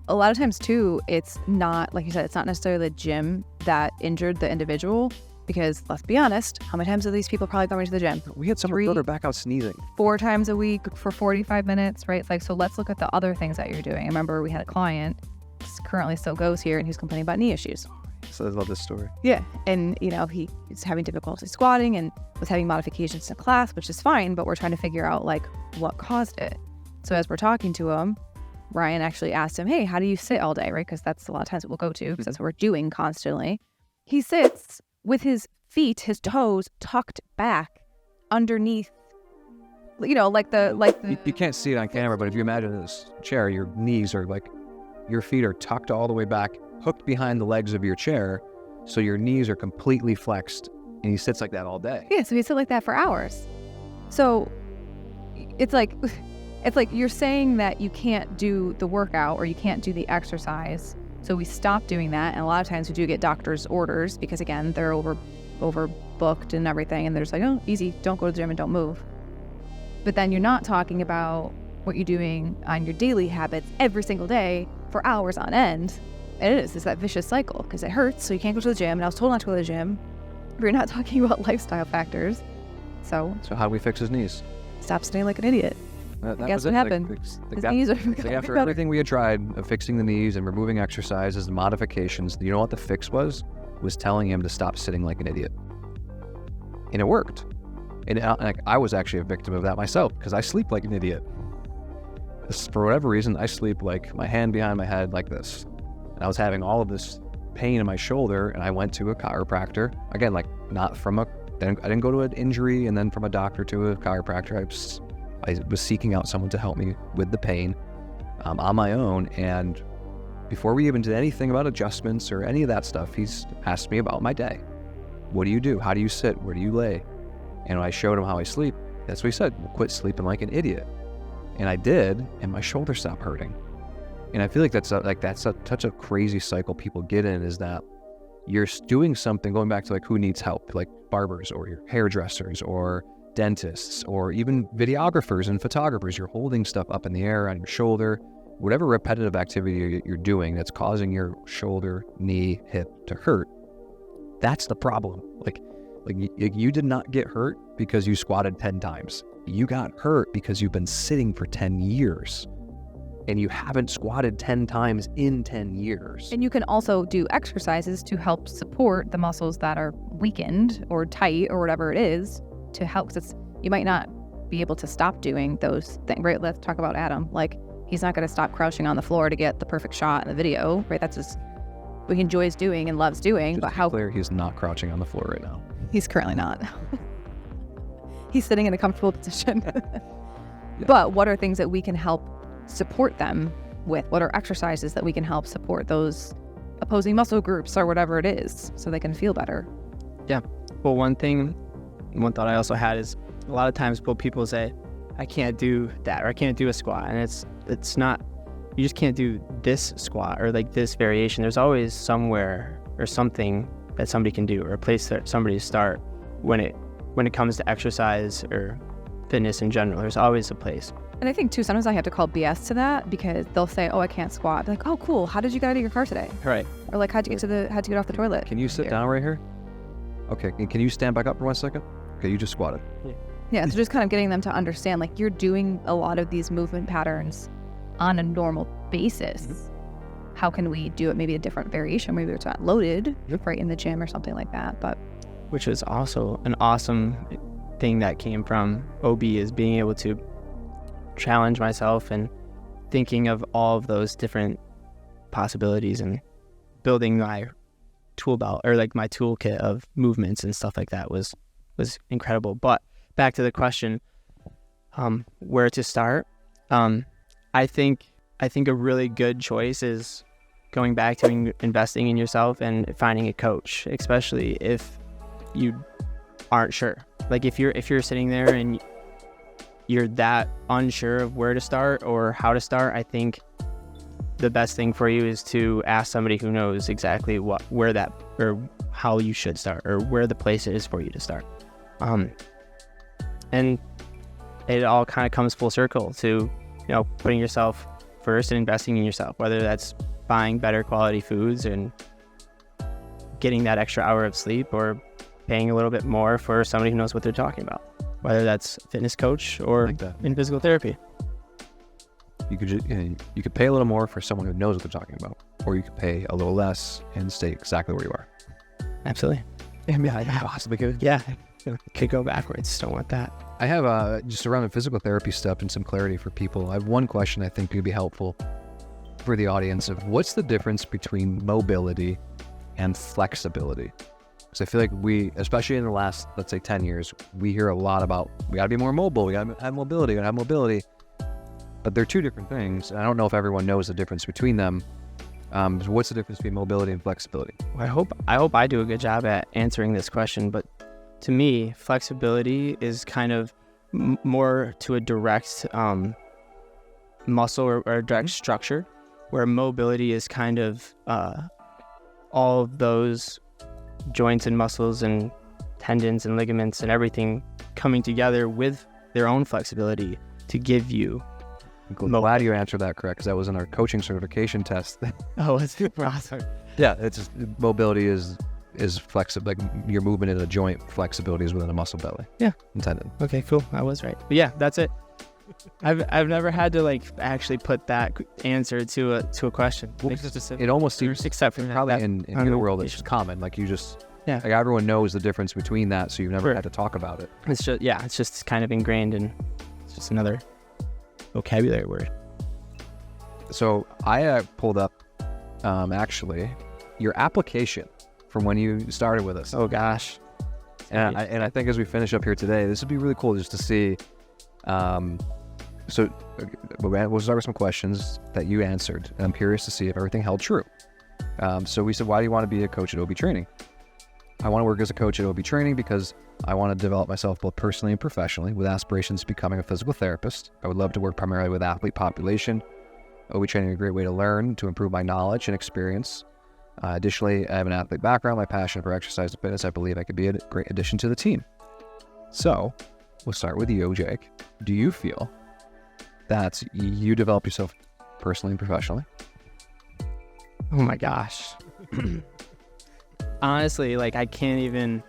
A lot of times too, it's not, like you said, it's not necessarily the gym that injured the individual, because let's be honest, how many times are these people probably going to the gym?
We had someone throw their back out sneezing.
4 times a week for 45 minutes, right? It's like, so let's look at the other things that you're doing. I remember we had a client, currently still goes here, and he's complaining about knee issues.
So I love this story.
Yeah. And, you know, he's having difficulty squatting and was having modifications to class, which is fine, but we're trying to figure out like what caused it. So as we're talking to him, Ryan actually asked him, hey, how do you sit all day, right? Because that's a lot of times what we'll go to, because that's what we're doing constantly. He sits with his feet, his toes tucked back underneath, you know,
You can't see it on camera, but if you imagine this chair, your knees are like, your feet are tucked all the way back, hooked behind the legs of your chair, so your knees are completely flexed, and he sits like that all day.
Yeah, so he sit like that for hours. So it's like you're saying that you can't do the workout or you can't do the exercise. So we stop doing that, and a lot of times we do get doctor's orders because, again, they're overbooked and everything, and they're just like, oh, easy, don't go to the gym and don't move. But then you're not talking about what you're doing on your daily habits every single day for hours on end. And it's that vicious cycle because it hurts, so you can't go to the gym. And I was told not to go to the gym. But you're not talking about lifestyle factors. So
how do we fix his knees?
Stop sitting like an idiot. Guess what happened? His knees are
after everything we had tried of fixing the knees and removing exercises and modifications, you know what the fix was? Was telling him to stop sitting like an idiot. And it worked. And I was actually a victim of that myself because I sleep like an idiot. For whatever reason, I sleep like my hand behind my head like this. And I was having all of this pain in my shoulder, and I went to a chiropractor. Again, like not from I didn't go to an injury and then from a doctor to a chiropractor. I was seeking out someone to help me with the pain on my own. And before we even did anything about adjustments or any of that stuff, he's asked me about my day. What do you do? How do you sit? Where do you lay? And when I showed him how I sleep, that's what he said. Quit sleeping like an idiot. And I did, and my shoulder stopped hurting. And I feel like that's such a crazy cycle people get in, is that you're doing something, going back to like who needs help, like barbers or your hairdressers or dentists or even videographers and photographers. You're holding stuff up in the air on your shoulder, whatever repetitive activity you're doing that's causing your shoulder, knee, hip to hurt. That's the problem. Like you did not get hurt because you squatted 10 times. You got hurt because you've been sitting for 10 years and you haven't squatted 10 times in 10 years.
And you can also do exercises to help support the muscles that are weakened or tight or whatever it is to help, because you might not be able to stop doing those things, right? Let's talk about Adam. Like, he's not going to stop crouching on the floor to get the perfect shot in the video, right? That's just what he enjoys doing and loves doing.
Just
but how
clear, he's not crouching on the floor right now.
He's currently not. He's sitting in a comfortable position.
Yeah.
But what are things that we can help support them with? What are exercises that we can help support those opposing muscle groups or whatever it is so they can feel better?
Yeah. Well, one thought I also had is a lot of times people say, I can't do that, or I can't do a squat. And it's not, you just can't do this squat or like this variation. There's always somewhere or something that somebody can do, or a place that somebody to start when it comes to exercise or fitness in general. There's always a place.
And I think too, sometimes I have to call BS to that because they'll say, oh, I can't squat. Be like, oh, cool. How did you get out of your car today?
Right.
Or like, how'd you get off the toilet?
Can you sit down right here? Okay. Can you stand back up for 1 second? Okay, you just squatted.
Yeah, so just kind of getting them to understand, like, you're doing a lot of these movement patterns on a normal basis. Mm-hmm. How can we do it maybe a different variation? Maybe it's not loaded right in the gym or something like that. But
which is also an awesome thing that came from OB, is being able to challenge myself and thinking of all of those different possibilities and building my tool belt or like my toolkit of movements and stuff like that was incredible. But back to the question, where to start? I think a really good choice is going back to investing in yourself and finding a coach, especially if you aren't sure. Like if you're sitting there and you're that unsure of where to start or how to start, I think the best thing for you is to ask somebody who knows exactly where that, or how you should start, or where the place is for you to start. And it all kind of comes full circle to, putting yourself first and investing in yourself, whether that's buying better quality foods and getting that extra hour of sleep, or paying a little bit more for somebody who knows what they're talking about, whether that's a fitness coach or in physical therapy.
You could pay a little more for someone who knows what they're talking about, or you could pay a little less and stay exactly where you are.
Absolutely.
Yeah, possibly could.
Yeah, could go backwards. Don't want that.
I have just around the physical therapy stuff and some clarity for people. I have one question I think could be helpful for the audience of what's the difference between mobility and flexibility? Because I feel like we, especially in the last, let's say 10 years, we hear a lot about, we gotta be more mobile, we gotta have mobility, but they're two different things. And I don't know if everyone knows the difference between them. So what's the difference between mobility and flexibility?
Well, I hope I do a good job at answering this question, but to me, flexibility is kind of more to a direct muscle or a direct structure, where mobility is kind of all of those joints and muscles and tendons and ligaments and everything coming together with their own flexibility to give you.
I'm glad you answered that correct, because that was in our coaching certification test.
Oh, it's awesome.
Yeah, it's just, mobility is flexible, like your movement in a joint. Flexibility is within a muscle belly.
Yeah.
And tendon.
Okay, cool. I was right. But yeah, that's it. I've never had to actually put that answer to a question.
Well, it almost seems,
except for
probably in your world, it's just common. Like you just, like everyone knows the difference between that, so you've never had to talk about it.
It's just kind of ingrained, and it's just another vocabulary word.
So I pulled up actually your application from when you started with us.
Oh gosh.
And I think as we finish up here today, this would be really cool just to see. So we'll start with some questions that you answered, and I'm curious to see if everything held true. So we said, why do you want to be a coach at OB Training? I want to work as a coach at OB Training because I want to develop myself both personally and professionally with aspirations to becoming a physical therapist. I would love to work primarily with athlete population. OB Training is a great way to learn, to improve my knowledge and experience. Additionally, I have an athlete background, my passion for exercise and fitness. I believe I could be a great addition to the team. So we'll start with you, Jake. Do you feel that you develop yourself personally and professionally?
Oh my gosh. Honestly, I can't even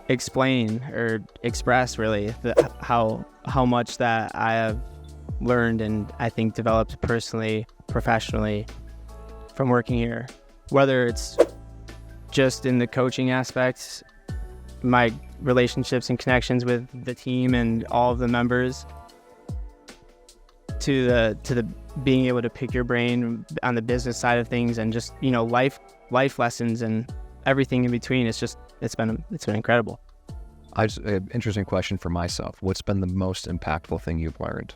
explain or express really how much that I have learned and I think developed personally, professionally from working here. Whether it's just in the coaching aspects, my relationships and connections with the team and all of the members, to the being able to pick your brain on the business side of things, and just life lessons and everything in between. It's been incredible.
Interesting question for myself. What's been the most impactful thing you've learned?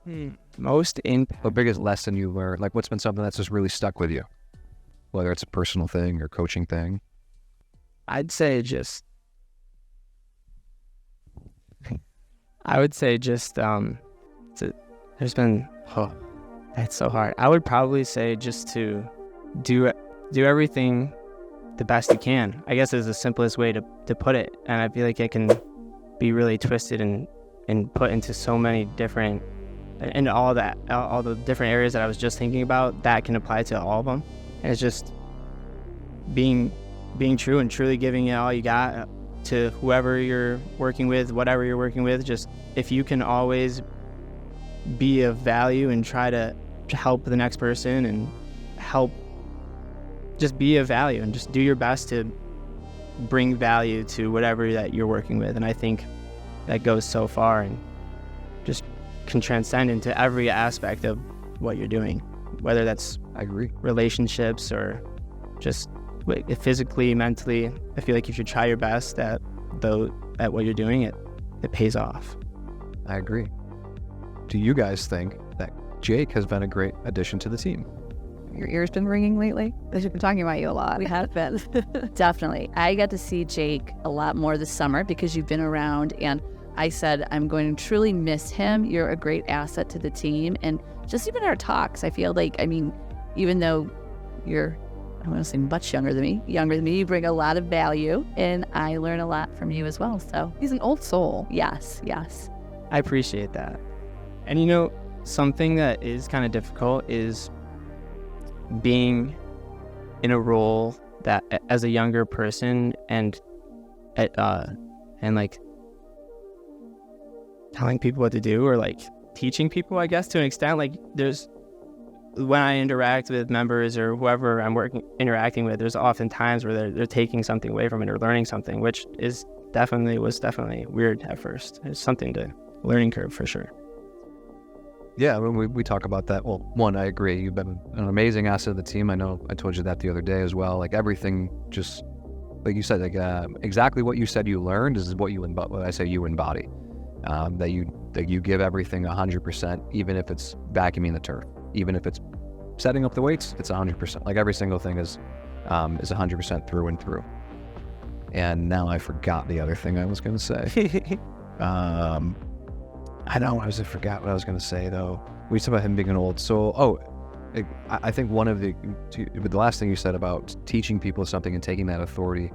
The biggest lesson you learned? What's been something that's just really stuck with you, whether it's a personal thing or coaching thing?
I would say just there's been, that's so hard. I would probably say just to do everything the best you can, I guess, is the simplest way to put it. And I feel like it can be really twisted and put into so many different, and all the different areas that I was just thinking about, that can apply to all of them. And it's just being true and truly giving it all you got to whoever you're working with, whatever you're working with. Just if you can always be of value and try to help the next person and just be of value and just do your best to bring value to whatever that you're working with. And I think that goes so far and just can transcend into every aspect of what you're doing, whether that's relationships or just physically, mentally. I feel like if you try your best at what you're doing, it pays off.
I agree. Do you guys think that Jake has been a great addition to the team?
Your ears been ringing lately? They've been talking about you a lot.
We have been. Definitely. I got to see Jake a lot more this summer because you've been around, and I said, I'm going to truly miss him. You're a great asset to the team. And just even our talks, I feel like, I mean, even though you're, I don't want to say much younger than me, you bring a lot of value, and I learn a lot from you as well. So
He's an old soul.
yes.
I appreciate that. And you know, something that is kind of difficult is being in a role that as a younger person and like telling people what to do, or like teaching people, I guess, to an extent. Like when I interact with members or whoever I'm interacting with, there's often times where they're taking something away from it or learning something, which was definitely weird at first. It's something to learning curve for sure.
Yeah, when we talk about that, well, one, I agree. You've been an amazing asset of the team. I know I told you that the other day as well. Like everything, just like you said, like exactly what you said you learned is what you embody. When I say you embody, that you give everything 100%, even if it's vacuuming the turf, even if it's setting up the weights, it's 100%. Like every single thing is 100% through and through. And now I forgot the other thing I was going to say. I forgot what I was going to say, though. We talked about him being an old soul. I think one of the last thing you said about teaching people something and taking that authority,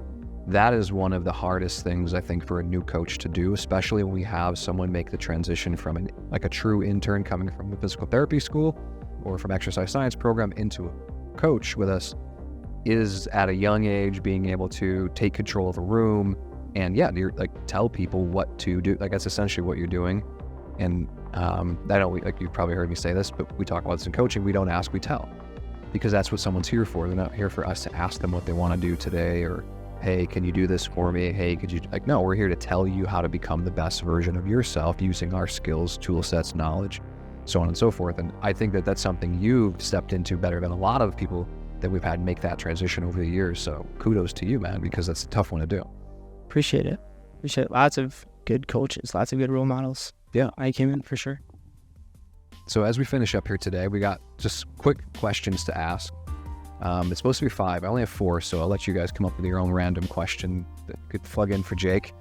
that is one of the hardest things, I think, for a new coach to do, especially when we have someone make the transition from a true intern coming from the physical therapy school or from exercise science program into a coach with us, is at a young age being able to take control of a room and you're like tell people what to do. Like that's essentially what you're doing. And I know you've probably heard me say this, but we talk about this in coaching. We don't ask, we tell, because that's what someone's here for. They're not here for us to ask them what they want to do today, or, hey, can you do this for me? Hey, could you, no, we're here to tell you how to become the best version of yourself using our skills, tool sets, knowledge, so on and so forth. And I think that that's something you've stepped into better than a lot of people that we've had make that transition over the years. So kudos to you, man, because that's a tough one to do.
Appreciate it. Lots of good coaches, lots of good role models.
Yeah,
I came in for sure.
So as we finish up here today, we got just quick questions to ask. It's supposed to be 5. I only have 4, so I'll let you guys come up with your own random question that could plug in for Jake.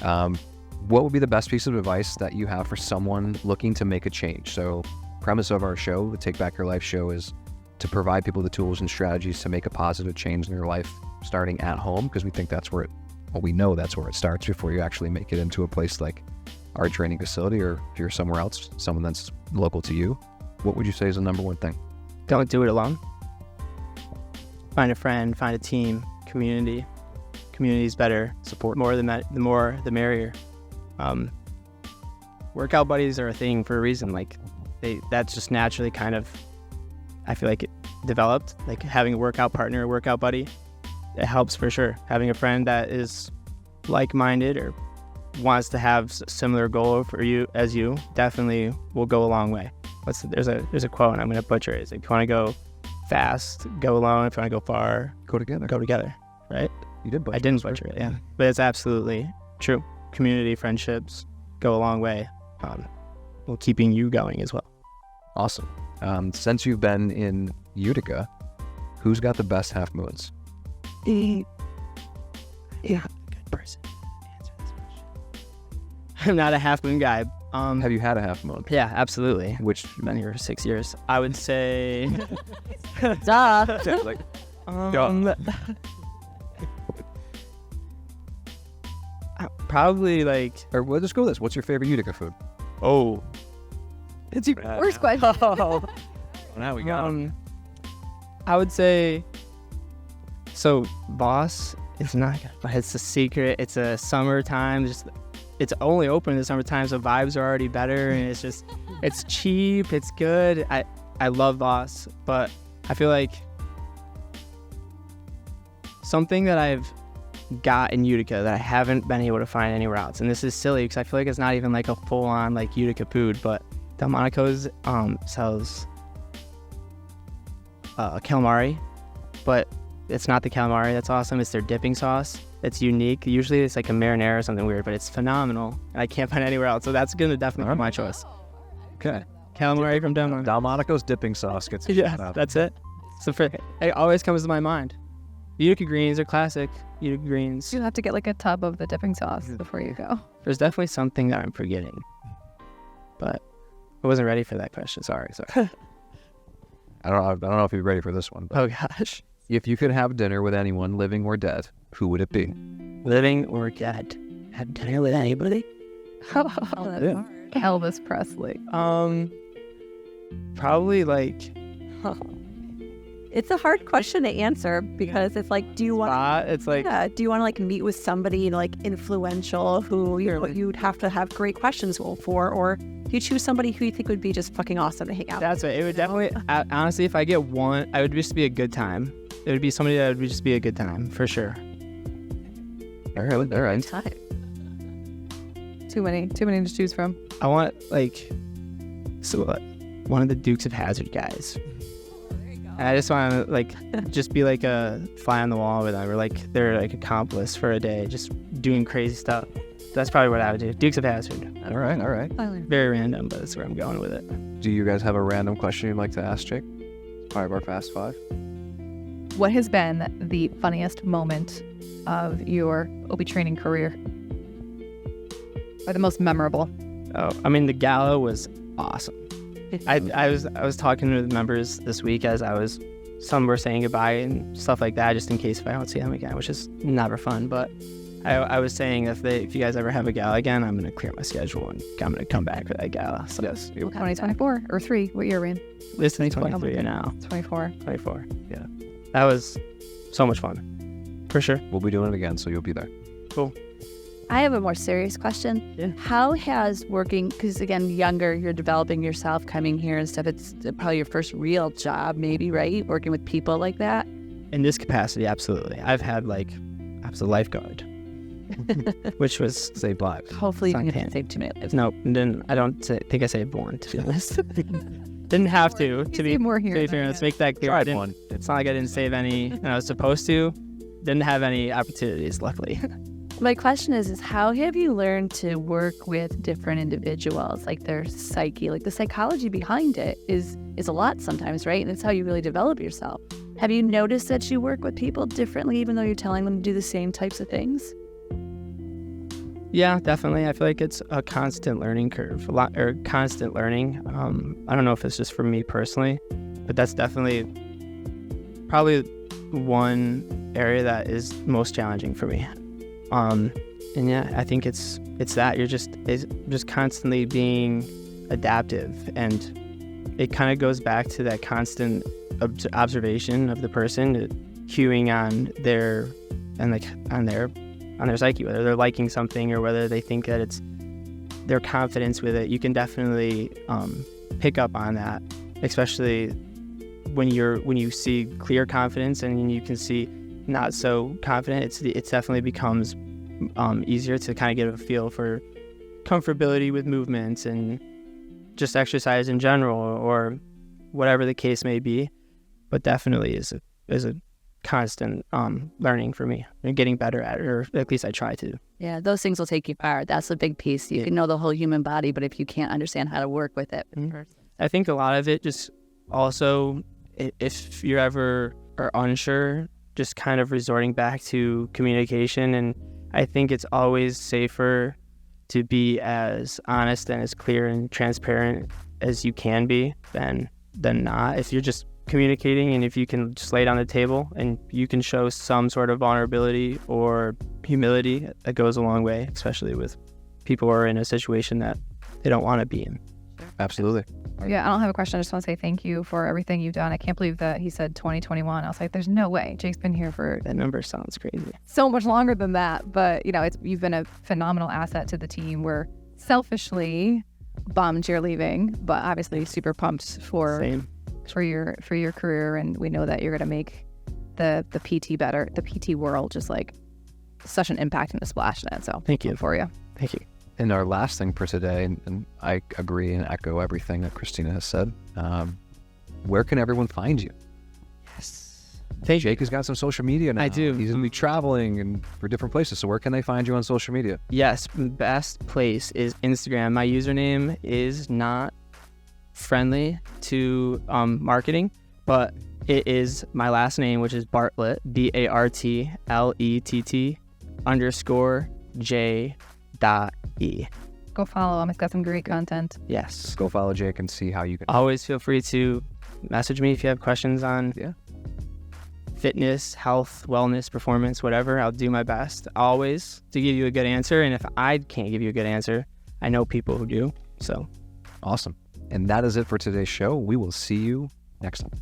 What would be the best piece of advice that you have for someone looking to make a change? So premise of our show, the Take Back Your Life show, is to provide people the tools and strategies to make a positive change in their life starting at home, because we think that's where we know that's where it starts before you actually make it into a place like our training facility, or if you're somewhere else, someone that's local to you. What would you say is the number one thing?
Don't do it alone. Find a friend, find a team, community. Community is better.
Support.
More than that, the more, the merrier. Workout buddies are a thing for a reason. Like that's just naturally kind of, I feel like it developed. Like having a workout partner, a workout buddy, it helps for sure. Having a friend that is like-minded or wants to have a similar goal for you as you definitely will go a long way. There's a quote, and I'm going to butcher it. It's like, if you want to go fast, go alone. If you want to go far,
Go together.
Right?
You did butcher
I didn't butcher it, yeah. But it's absolutely true. Community, friendships go a long way. Well, keeping you going as well.
Awesome. Since you've been in Utica, who's got the best half moons?
Yeah. Good person to answer this question. I'm not a half moon guy.
Have you had a half moon?
Yeah, absolutely.
Which
Been here for 6 years. I would say
Duh.
like
probably like,
or we'll just go with this. What's your favorite Utica food?
oh,
It's your worst question.
Now we got
I would say, so Boss, it's not good, but it's a secret. It's a summertime. It's only open in the summertime, so vibes are already better, and it's cheap. It's good. I love Boss, but I feel like something that I've got in Utica that I haven't been able to find anywhere else, and this is silly because I feel like it's not even like a full-on like Utica food, but Delmonico's sells calamari, but it's not the calamari that's awesome. It's their dipping sauce. It's unique. Usually it's like a marinara or something weird, but it's phenomenal, and I can't find it anywhere else. So that's gonna definitely be my choice.
Okay.
Calamari from Delmonico.
Delmonico's dipping sauce gets
Yeah, that's it. So it always comes to my mind. Utica greens are classic. Utica greens.
You have to get like a tub of the dipping sauce before you go.
There's definitely something that I'm forgetting, but I wasn't ready for that question. Sorry.
I don't know if you're ready for this one. But
Oh gosh.
if you could have dinner with anyone, living or dead, who would it be?
Living or dead? Have dinner with anybody?
Elvis Presley.
Probably like
It's a hard question to answer because it's like, do you want?
It's like
Do you want to like meet with somebody like influential who you'd have to have great questions for, or do you choose somebody who you think would be just fucking awesome to hang out?
that's what it would definitely. Honestly, if I get one, I would just be a good time. It would be somebody that would just be a good time for sure.
All right.
Time.
Too many to choose from.
I want like one of the Dukes of Hazzard guys. And I just want to like just be like a fly on the wall with them, or like they're like accomplice for a day, just doing crazy stuff. That's probably what I would do. Dukes of Hazzard.
All right.
Very random, but that's where I'm going with it.
Do you guys have a random question you'd like to ask, Jake? Part of our Fast Five.
What has been the funniest moment of your OB training career? Or the most memorable?
Oh, I mean, the gala was awesome. I was talking to the members this week as some were saying goodbye and stuff like that, just in case if I don't see them again, which is never fun. But I was saying if you guys ever have a gala again, I'm gonna clear my schedule and I'm gonna come back for that gala. So
Yes.
2024 or 3? What year are we in?
This is 2023 now.
24.
24. Yeah, that was so much fun, for sure.
We'll be doing it again, so you'll be there.
Cool.
I have a more serious question.
Yeah.
How has working, because again, younger, you're developing yourself, coming here and stuff. It's probably your first real job, maybe, right? Working with people like that.
In this capacity, absolutely. I was a lifeguard, which was
Save lives.
Hopefully, you
Suntan.
can save too many lives.
no. I don't think I saved one, to be honest. Didn't have to be
Save more here
to be
than
fair. Let's make that clear. I
Tried
didn't-
one.
It's not like I didn't save any, and I was supposed to. Didn't have any opportunities, luckily.
My question is how have you learned to work with different individuals, like their psyche, like the psychology behind it is a lot sometimes, right? And it's how you really develop yourself. Have you noticed that you work with people differently, even though you're telling them to do the same types of things?
Yeah, definitely. I feel like it's a constant learning curve, constant learning. I don't know if it's just for me personally, but that's definitely probably one area that is most challenging for me. And yeah, I think it's that you're just constantly being adaptive, and it kind of goes back to that constant observation of the person, cueing on their psyche, whether they're liking something or whether they think that it's their confidence with it. You can definitely pick up on that, especially when you see clear confidence and you can see not so confident. It definitely becomes easier to kind of get a feel for comfortability with movements and just exercise in general, or whatever the case may be. But definitely is a constant learning for me and getting better at it, or at least I try to.
Yeah, those things will take you far. That's a big piece. You can know the whole human body, but if you can't understand how to work with it.
I think a lot of it just also, if you're ever are unsure, just kind of resorting back to communication. And I think it's always safer to be as honest and as clear and transparent as you can be than not. If you're just communicating and if you can just lay it on the table and you can show some sort of vulnerability or humility, that goes a long way, especially with people who are in a situation that they don't want to be in.
Absolutely.
Yeah, I don't have a question. I just want to say thank you for everything you've done. I can't believe that he said 2021. I was like, there's no way. Jake's been here for
That number sounds crazy.
so much longer than that. But, you've been a phenomenal asset to the team. We're selfishly bummed you're leaving, but obviously super pumped for your career. And we know that you're going to make the PT better, the PT world, just like such an impact and a splash in it. So
Thank you.
for you.
Thank you.
And our last thing for today, and I agree and echo everything that Christina has said, where can everyone find you?
Yes.
Jake has got some social media now.
I do.
He's going to be traveling and for different places. So where can they find you on social media?
Yes, best place is Instagram. My username is not friendly to marketing, but It is my last name, which is Bartlett, BARTLETT _J.E.
Go follow him. He's got some great content.
Yes.
Go follow Jake and see how you can.
Always feel free to message me if you have questions on fitness, health, wellness, performance, whatever. I'll do my best always to give you a good answer. And if I can't give you a good answer, I know people who do. So
Awesome. And that is it for today's show. We will see you next time.